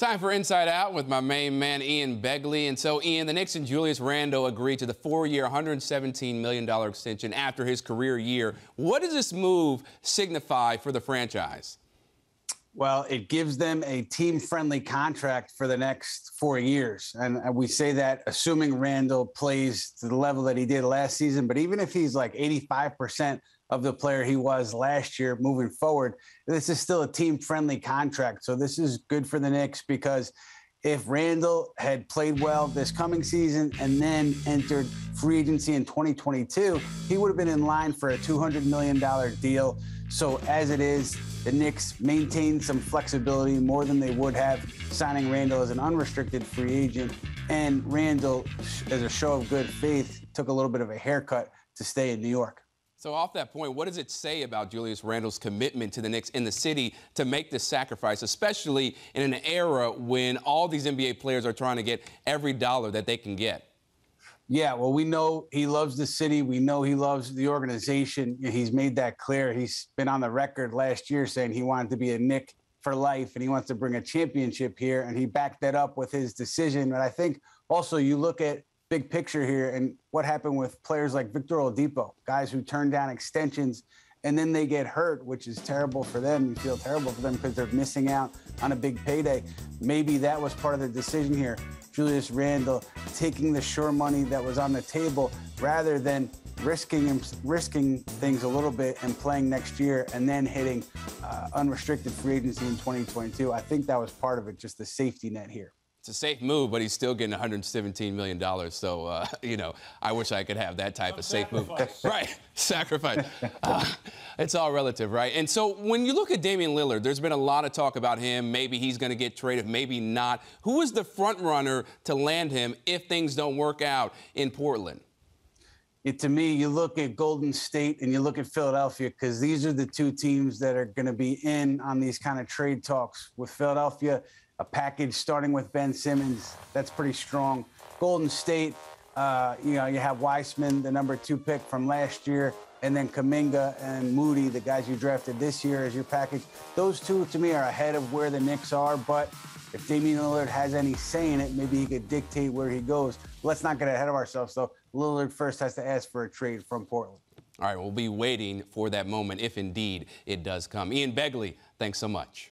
Time for Inside Out with my main man, Ian Begley. And so, Ian, the Knicks and Julius Randle agreed to the 4-year, $117 million extension after his career year. What does this move signify for the franchise? Well, it gives them a team-friendly contract for the next 4 years. And we say that assuming Randle plays to the level that he did last season. But even if he's like 85% of the player he was last year moving forward, this is still a team-friendly contract. So this is good for the Knicks because if Randle had played well this coming season and then entered free agency in 2022, he would have been in line for a $200 million deal. So as it is, the Knicks maintained some flexibility more than they would have signing Randle as an unrestricted free agent. And Randle, as a show of good faith, took a little bit of a haircut to stay in New York. So off that point, what does it say about Julius Randle's commitment to the Knicks in the city to make this sacrifice, especially in an era when all these NBA players are trying to get every dollar that they can get? Yeah, well, we know he loves the city. We know he loves the organization. He's made that clear. He's been on the record last year saying he wanted to be a Knick for life and he wants to bring a championship here. And he backed that up with his decision. But I think also you look at big picture here and what happened with players like Victor Oladipo, guys who turn down extensions and then they get hurt, which is terrible for them. You feel terrible for them because they're missing out on a big payday. Maybe that was part of the decision here. Julius Randle taking the sure money that was on the table rather than risking things a little bit and playing next year and then hitting unrestricted free agency in 2022. I think that was part of it, just the safety net here. It's a safe move, but he's still getting $117 million. So, I wish I could have that type of safe move. Right, sacrifice. It's all relative, right? And so when you look at Damian Lillard, there's been a lot of talk about him. Maybe he's going to get traded, maybe not. Who is the front runner to land him if things don't work out in Portland? To me, you look at Golden State and you look at Philadelphia because these are the two teams that are going to be in on these kind of trade talks. With Philadelphia, a package starting with Ben Simmons, that's pretty strong. Golden State, you have Weissman, the number 2 pick from last year, and then Kuminga and Moody, the guys you drafted this year as your package. Those two, to me, are ahead of where the Knicks are, but if Damian Lillard has any say in it, maybe he could dictate where he goes. Let's not get ahead of ourselves, though. Lillard first has to ask for a trade from Portland. All right, we'll be waiting for that moment if indeed it does come. Ian Begley, thanks so much.